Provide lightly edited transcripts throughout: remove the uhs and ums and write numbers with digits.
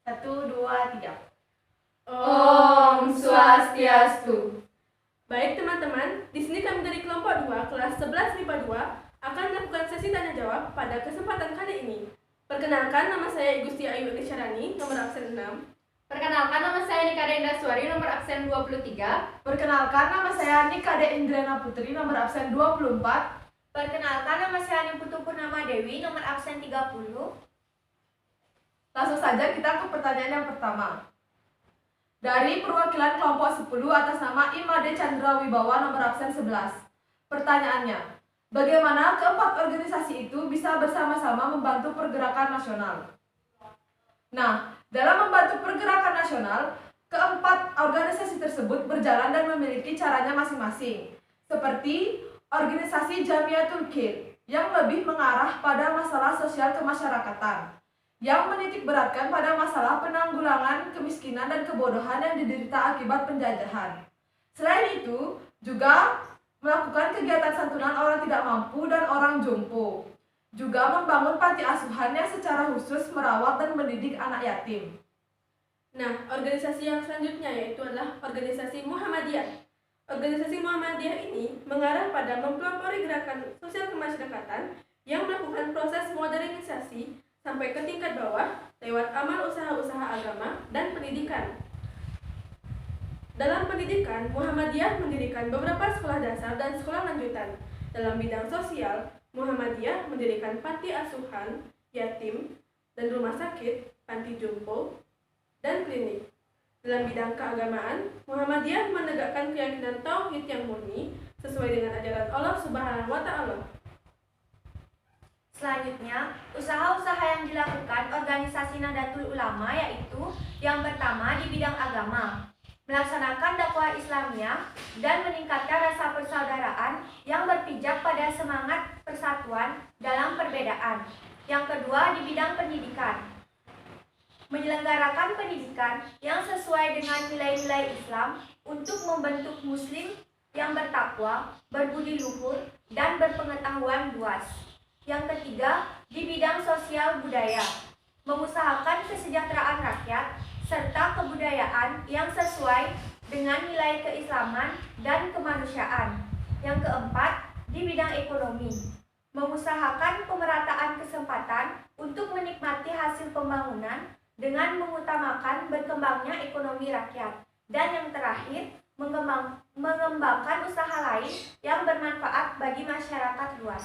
1, 2, 3. Om Swastiastu. Baik teman-teman, di sini kami dari kelompok 2 kelas 11 MIPA 2 akan melakukan sesi tanya jawab pada kesempatan kali ini. Perkenalkan, nama saya Igusti Ayu Isyarani, nomor absen 6. Perkenalkan, nama saya Nikade Indaswari, nomor absen 23. Perkenalkan, nama saya Nikade Indrana Putri, nomor absen 24. Perkenalkan, nama saya Niputu Purnama Dewi, nomor absen 30. Langsung saja kita ke pertanyaan yang pertama. Dari perwakilan kelompok 10 atas nama Imade Chandra Wibawa, nomor absen 11. Pertanyaannya, bagaimana keempat organisasi itu bisa bersama-sama membantu pergerakan nasional? Nah, dalam membantu pergerakan nasional, keempat organisasi tersebut berjalan dan memiliki caranya masing-masing. Seperti organisasi Jamiatul Khair yang lebih mengarah pada masalah sosial kemasyarakatan, yang menitik beratkan pada masalah penanggulangan kemiskinan dan kebodohan yang diderita akibat penjajahan. Selain itu, juga melakukan kegiatan santunan orang tidak mampu dan orang jompo. Juga membangun panti asuhan yang secara khusus merawat dan mendidik anak yatim. Nah, organisasi yang selanjutnya yaitu adalah organisasi Muhammadiyah. Organisasi Muhammadiyah ini mengarah pada mempelopori gerakan sosial kemasyarakatan yang melakukan proses modernisasi sampai ke tingkat bawah lewat amal usaha-usaha agama dan pendidikan. Dalam pendidikan, Muhammadiyah mendirikan beberapa sekolah dasar dan sekolah lanjutan. Dalam bidang sosial, Muhammadiyah mendirikan panti asuhan, yatim, dan rumah sakit, panti jompo, dan klinik. Dalam bidang keagamaan, Muhammadiyah menegakkan keyakinan tauhid yang murni sesuai dengan ajaran Allah Subhanahu wa Ta'ala. Selanjutnya, usaha-usaha yang dilakukan organisasi Nahdlatul Ulama yaitu yang pertama di bidang agama, melaksanakan dakwah Islamiyah dan meningkatkan rasa persaudaraan yang berpijak pada semangat persatuan dalam perbedaan. Yang kedua di bidang pendidikan, menyelenggarakan pendidikan yang sesuai dengan nilai-nilai Islam untuk membentuk muslim yang bertakwa, berbudi luhur, dan berpengetahuan luas. Yang ketiga, di bidang sosial budaya, mengusahakan kesejahteraan rakyat serta kebudayaan yang sesuai dengan nilai keislaman dan kemanusiaan. Yang keempat, di bidang ekonomi, mengusahakan pemerataan kesempatan untuk menikmati hasil pembangunan dengan mengutamakan berkembangnya ekonomi rakyat. Dan yang terakhir, mengembangkan usaha lain yang bermanfaat bagi masyarakat luas.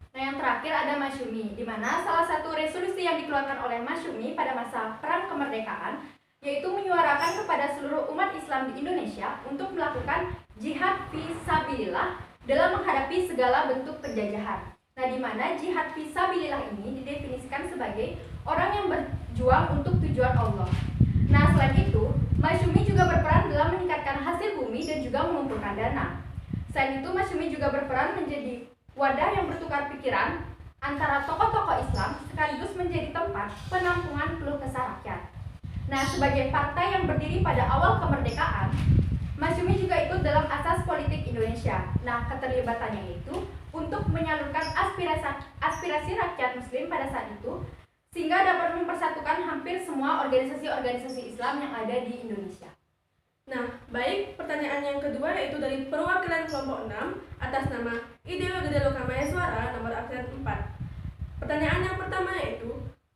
Nah, yang terakhir ada Masyumi, di mana salah satu resolusi yang dikeluarkan oleh Masyumi pada masa Perang Kemerdekaan yaitu menyuarakan kepada seluruh umat Islam di Indonesia untuk melakukan jihad fisabilillah dalam menghadapi segala bentuk penjajahan. Nah, di mana jihad fisabilillah ini didefinisikan sebagai orang yang berjuang untuk tujuan Allah. Nah, selain itu, Masyumi juga berperan dalam meningkatkan hasil bumi dan juga mengumpulkan dana. Selain itu, Masyumi juga berperan menjadi wadah yang bertukar pikiran antara tokoh-tokoh Islam sekaligus menjadi tempat penampungan keluh kesah rakyat. Nah, sebagai partai yang berdiri pada awal kemerdekaan, Masyumi juga ikut dalam asas politik Indonesia. Nah, keterlibatannya itu untuk menyalurkan aspirasi rakyat muslim pada saat itu sehingga dapat mempersatukan hampir semua organisasi-organisasi Islam yang ada di Indonesia. Nah, baik, pertanyaan yang kedua yaitu dari perwakilan kelompok 6 atas nama Idewa Gede Lokamaya Suara, nomor absen 4. Pertanyaan yang pertama yaitu,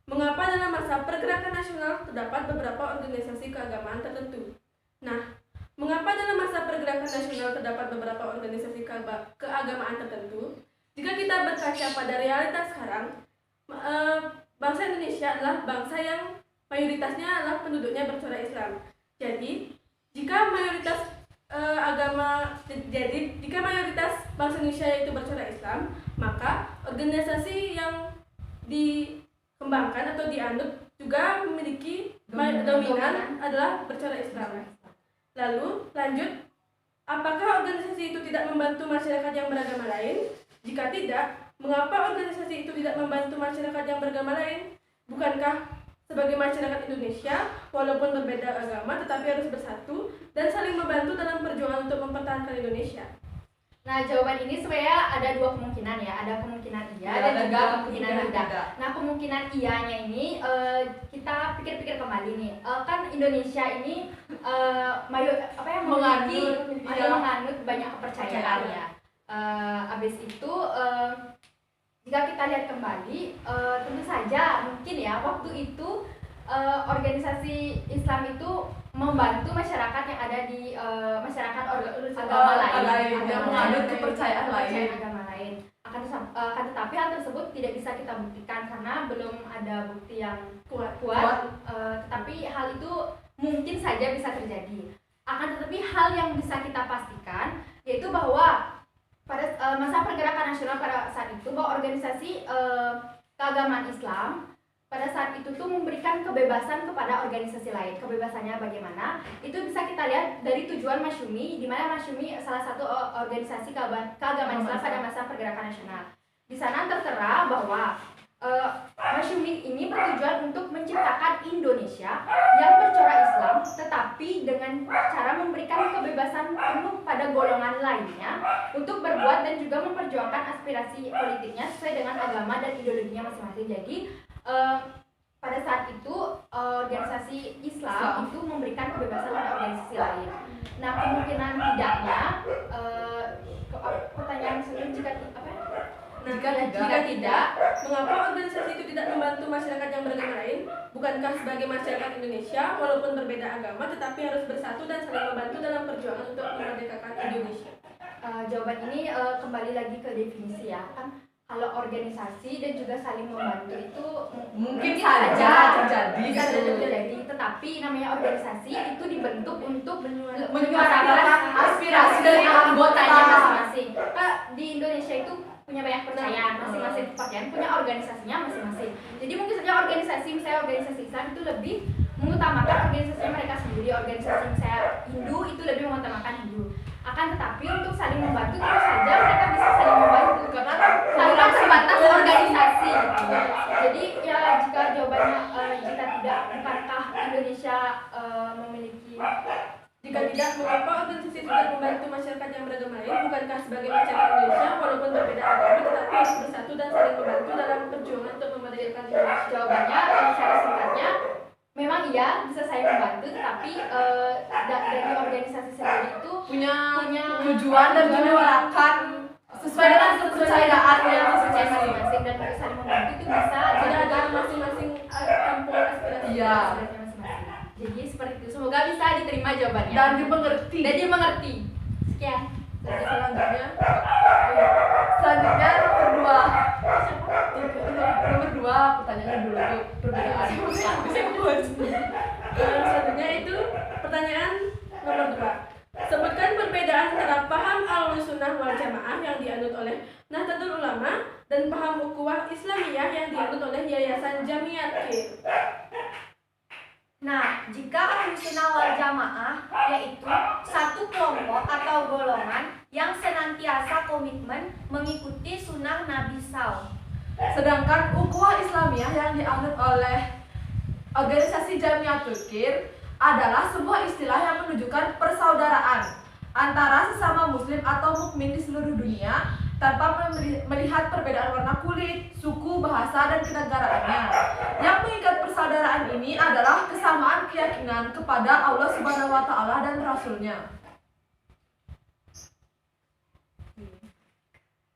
mengapa dalam masa pergerakan nasional terdapat beberapa organisasi keagamaan tertentu? Nah, mengapa dalam masa pergerakan nasional terdapat beberapa organisasi keagamaan tertentu? Jika kita berkaca pada realitas sekarang, bangsa Indonesia adalah bangsa yang mayoritasnya adalah penduduknya bercorak Islam. Jika jika mayoritas bangsa Indonesia itu bercorak Islam, maka organisasi yang dikembangkan atau dianut juga memiliki dominan adalah bercorak Islam. Lalu lanjut, apakah organisasi itu tidak membantu masyarakat yang beragama lain? Jika tidak, mengapa organisasi itu tidak membantu masyarakat yang beragama lain? Bukankah sebagai masyarakat Indonesia, walaupun berbeda agama tetapi harus bersatu dan saling membantu dalam perjuangan untuk mempertahankan Indonesia? Nah, jawaban ini sebenarnya ada dua kemungkinan ya. Ada kemungkinan iya Ya, dan dan juga juga kemungkinan kemungkinan tidak. tidak. Nah, kemungkinan iyanya ini kita pikir-pikir kembali nih. Kan Indonesia ini menganut banyak kepercayaan ya. Habis itu jika kita lihat kembali, tentu saja mungkin ya waktu itu organisasi Islam itu membantu masyarakat yang ada di masyarakat agama lain, yang menganut kepercayaan lain. agama lain. Akan tetapi hal tersebut tidak bisa kita buktikan karena belum ada bukti yang kuat. Tetapi hal itu mungkin saja bisa terjadi. Akan tetapi hal yang bisa kita pastikan yaitu bahwa pada masa pergerakan nasional pada saat itu bahwa organisasi keagamaan Islam pada saat itu tuh memberikan kebebasan kepada organisasi lain. Kebebasannya bagaimana? Itu bisa kita lihat dari tujuan Masyumi, di mana Masyumi salah satu organisasi keagamaan Islam pada masa pergerakan nasional. Di sana tertera bahwa Masyumi ini bertujuan untuk menciptakan Indonesia yang bercorak Islam, tetapi dengan cara memberikan kebebasan penuh pada golongan lainnya untuk berbuat dan juga memperjuangkan aspirasi politiknya sesuai dengan agama dan ideologinya masing-masing. Jadi pada saat itu organisasi Islam itu memberikan kebebasan pada organisasi lain. Nah, kemungkinan tidaknya pertanyaan sebelum jika tidak, mengapa organisasi itu tidak membantu masyarakat yang beragama lain? Bukankah sebagai masyarakat Indonesia, walaupun berbeda agama, tetapi harus bersatu dan saling membantu dalam perjuangan untuk memerdekakan Indonesia? Jawaban ini kembali lagi ke definisi ya, kan kalau organisasi dan juga saling membantu itu Mungkin saja terjadi bisa gitu. terjadi, tetapi namanya organisasi itu dibentuk untuk Menyuarakan menyuarakan aspirasi dari anggotanya anggota. masing-masing. Di Indonesia itu punya banyak kepercayaan, masing-masing kepercayaan punya organisasinya masing-masing. Jadi mungkin saja organisasi, misalnya organisasi Islam itu lebih mengutamakan organisasinya mereka sendiri, organisasi misalnya Hindu itu lebih mengutamakan Hindu. Akan tetapi untuk saling membantu terus saja mereka bisa saling membantu karena tanpa terbatas organisasi. Jadi ya jika jawabannya jika tidak, bukankah Indonesia memiliki Jika tidak, mengapa organisasi tidak membantu masyarakat yang beragama lain? Bukankah sebagai masyarakat Indonesia, walaupun berbeda agama, tetapi harus bersatu dan saling membantu dalam perjuangan untuk memerdekakan Indonesia? jawabannya secara singkatnya memang iya bisa saya membantu, tetapi dari organisasi sendiri itu punya tujuan dan menyuarakan sesuai dengan kepercayaannya masing-masing masing-masing. dan untuk saling membantu itu bisa Tidak ada dilakukan masing-masing tampung aspirasi. Iya. masing-masing. Jadi seperti itu, semoga bisa diterima jawabannya Dan dimengerti. Sekian. Selanjutnya nomor 2 pertanyaannya dulu tuh perbedaan. Selanjutnya itu pertanyaan nomor 2. Sebutkan perbedaan antara paham Ahlussunnah wal Jamaah yang dianut oleh Nahdlatul Ulama dan paham Ukhuwah Islamiyah yang dianut oleh Yayasan Jamiat Khair. Nah, jika Ahlussunnah wal Jamaah yaitu satu kelompok atau golongan yang senantiasa komitmen mengikuti sunnah Nabi SAW. Sedangkan ukhuwah Islamiyah yang dianut oleh organisasi Jamiatul Khair adalah sebuah istilah yang menunjukkan persaudaraan antara sesama muslim atau mukmin di seluruh dunia tanpa melihat perbedaan warna kulit, suku, bahasa, dan kenegaraannya. Yang mengikat persaudaraan ini adalah kesamaan keyakinan kepada Allah Subhanahu wa Ta'ala dan Rasul-Nya.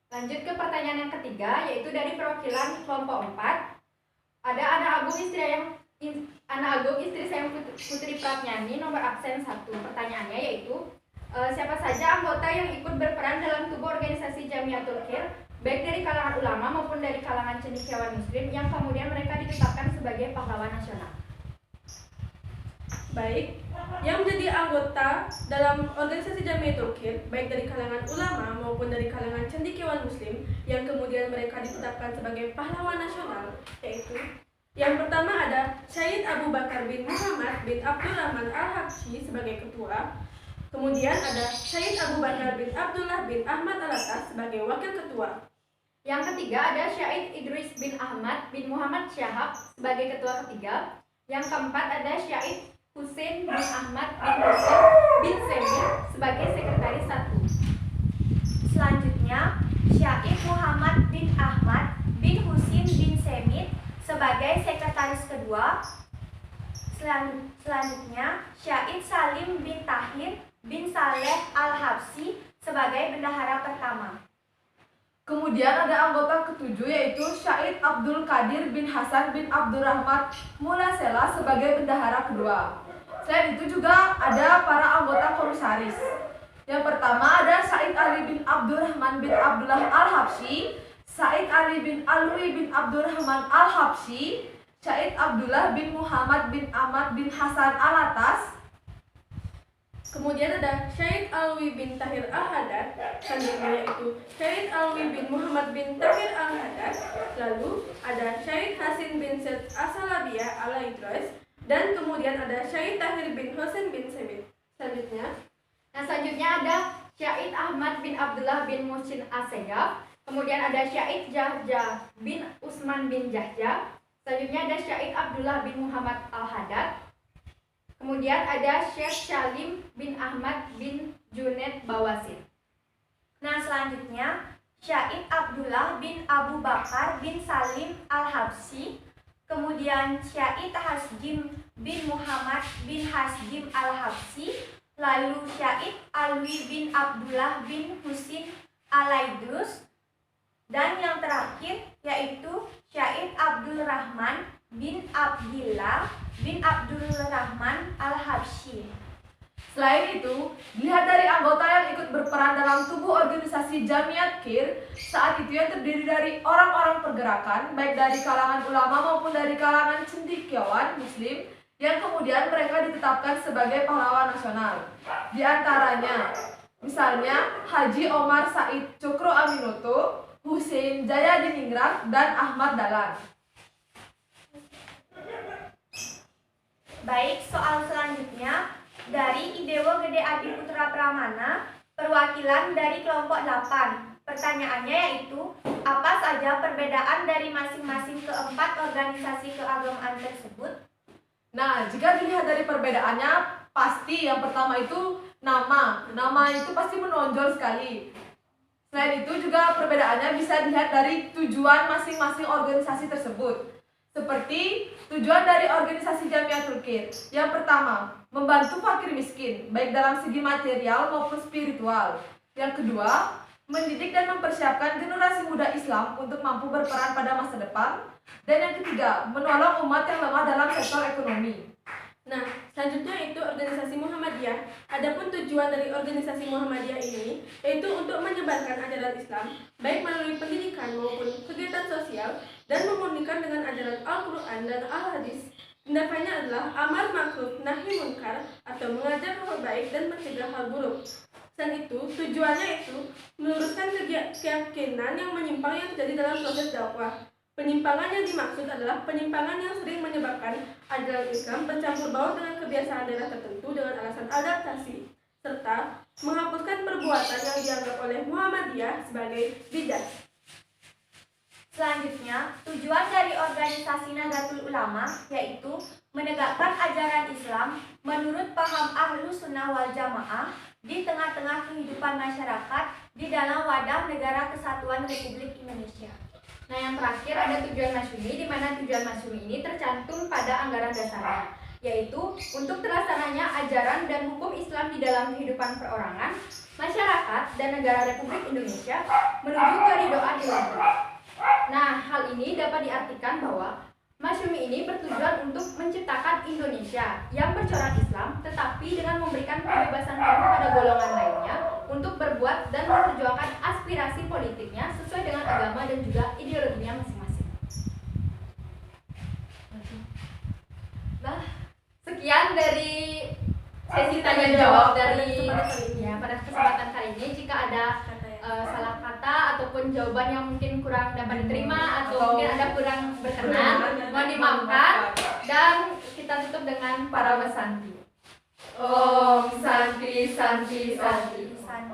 Lanjut ke pertanyaan yang ketiga, yaitu dari perwakilan kelompok 4. Ada anak agung istri saya Putri Pratnyani, nomor absen 1. Pertanyaannya yaitu siapa saja anggota yang ikut berperan dalam tubuh organisasi Jamiatul Khair, baik dari kalangan ulama maupun dari kalangan cendekiawan muslim yang kemudian mereka ditetapkan sebagai pahlawan nasional. Baik, yang menjadi anggota dalam organisasi Jamiatul Khair baik dari kalangan ulama maupun dari kalangan cendekiawan muslim yang kemudian mereka ditetapkan sebagai pahlawan nasional, yaitu yang pertama ada Syed Abu Bakar bin Muhammad bin Abdul Rahman Al-Habsyi sebagai ketua. Kemudian ada Syed Abu Bakar bin Abdullah bin Ahmad Al-Atas sebagai wakil ketua. Yang ketiga ada Syed Idris bin Ahmad bin Muhammad Syahab sebagai ketua ketiga. Yang keempat ada Syed Hussein bin Ahmad bin Hussein bin Semir sebagai sekretaris 1. Selanjutnya, Syahid Muhammad bin Ahmad bin Husin bin Semit sebagai sekretaris kedua. Selanjutnya, Syahid Salim bin Tahir bin Saleh Al-Habsyi sebagai bendahara pertama. Kemudian ada anggota ketujuh yaitu Syahid Abdul Qadir bin Hasan bin Abdurrahman Mulasela sebagai bendahara kedua. Selain itu juga ada para anggota komisaris. Yang pertama ada Syahid Ali bin Abdurrahman bin Abdullah Al-Habsyi, Syahid Ali bin Alwi bin Abdurrahman Al-Habsyi, Syahid Abdullah bin Muhammad bin Ahmad bin Hasan Alatas. Kemudian ada Syahid Alwi bin Tahir Al-Haddad, selanjutnya yaitu Syahid Alwi bin Muhammad bin Tahir Al-Haddad. Lalu ada Syahid Hasin bin Said Asalabiyah Al-Idris, dan kemudian ada Syahid Tahir bin Husain bin Semit. Selanjutnya ada Syahid Ahmad bin Abdullah bin Muhsin As-Segaf. Kemudian ada Syahid Jahja bin Usman bin Jahja. Selanjutnya ada Syahid Abdullah bin Muhammad Al-Haddad. Kemudian ada Syekh Salim bin Ahmad bin Junaid Bawasir. Nah, selanjutnya Syahid Abdullah bin Abu Bakar bin Salim Al-Habsyi. Kemudian Syahid Hasjim bin Muhammad bin Hasjim Al-Habsyi. Lalu Syahid Alwi bin Abdullah bin Husin Al-Idrus. Dan yang terakhir yaitu Syahid Abdul Rahman bin Abdillah bin Abdul Rahman Al-Habsyi. Selain itu, dilihat dari anggota yang ikut berperan dalam tubuh organisasi Jamiat Kir, saat itu yang terdiri dari orang-orang pergerakan, baik dari kalangan ulama maupun dari kalangan cendekiawan muslim, yang kemudian mereka ditetapkan sebagai pahlawan nasional. Di antaranya, misalnya Haji Omar Said Cokro Aminoto, Hussein Jayadiningrat, dan Ahmad Dahlan. Baik, soal selanjutnya dari Idewo Gede Adi Putra Pramana, perwakilan dari kelompok 8. Pertanyaannya yaitu, apa saja perbedaan dari masing-masing keempat organisasi keagamaan tersebut? Nah, jika dilihat dari perbedaannya, pasti yang pertama itu nama. Nama itu pasti menonjol sekali. Selain itu juga perbedaannya bisa dilihat dari tujuan masing-masing organisasi tersebut. Seperti tujuan dari organisasi Jamiatul Kir. Yang pertama, membantu fakir miskin, baik dalam segi material maupun spiritual. Yang kedua, mendidik dan mempersiapkan generasi muda Islam untuk mampu berperan pada masa depan. Dan yang ketiga, menolong umat yang lemah dalam sektor ekonomi. Nah, selanjutnya itu organisasi Muhammadiyah. Adapun tujuan dari organisasi Muhammadiyah ini yaitu untuk menyebarkan ajaran Islam baik melalui pendidikan maupun kegiatan sosial dan memurnikan dengan ajaran Al-Quran dan Al-Hadis. Tindakannya adalah amar ma'ruf nahi munkar atau mengajar hal baik dan mencegah hal buruk. Selain itu, tujuannya itu meluruskan keyakinan yang menyimpang yang terjadi dalam proses dakwah. Penyimpangan yang dimaksud adalah penyimpangan yang sering menyebabkan ajaran Islam bercampur baur dengan kebiasaan daerah tertentu dengan alasan adaptasi, serta menghapuskan perbuatan yang dianggap oleh Muhammadiyah sebagai bidah. Selanjutnya, tujuan dari organisasi Nahdlatul Ulama yaitu menegakkan ajaran Islam menurut paham Ahlus Sunnah wal Jamaah di tengah-tengah kehidupan masyarakat di dalam wadah Negara Kesatuan Republik Indonesia. Nah, yang terakhir ada tujuan Masyumi, di mana tujuan Masyumi ini tercantum pada anggaran dasarnya, yaitu untuk terlaksananya ajaran dan hukum Islam di dalam kehidupan perorangan, masyarakat, dan negara Republik Indonesia menuju keridhaan ilahi. Nah, hal ini dapat diartikan bahwa Masyumi ini bertujuan untuk menciptakan Indonesia yang bercorak Islam, tetapi dengan memberikan kebebasan penuh pada golongan lainnya untuk berbuat dan memperjuangkan aspirasi politiknya sesuai dengan agama dan juga ideologinya masing-masing. Nah, sekian dari sesi tanya jawab dari pada kesempatan kali ini. Jika ada salah kata ataupun jawaban yang mungkin kurang dapat diterima atau mungkin ada kurang berkenan, mohon dimaafkan, dan kita tutup dengan para Santi. Om Santi Santi Santi. Santi.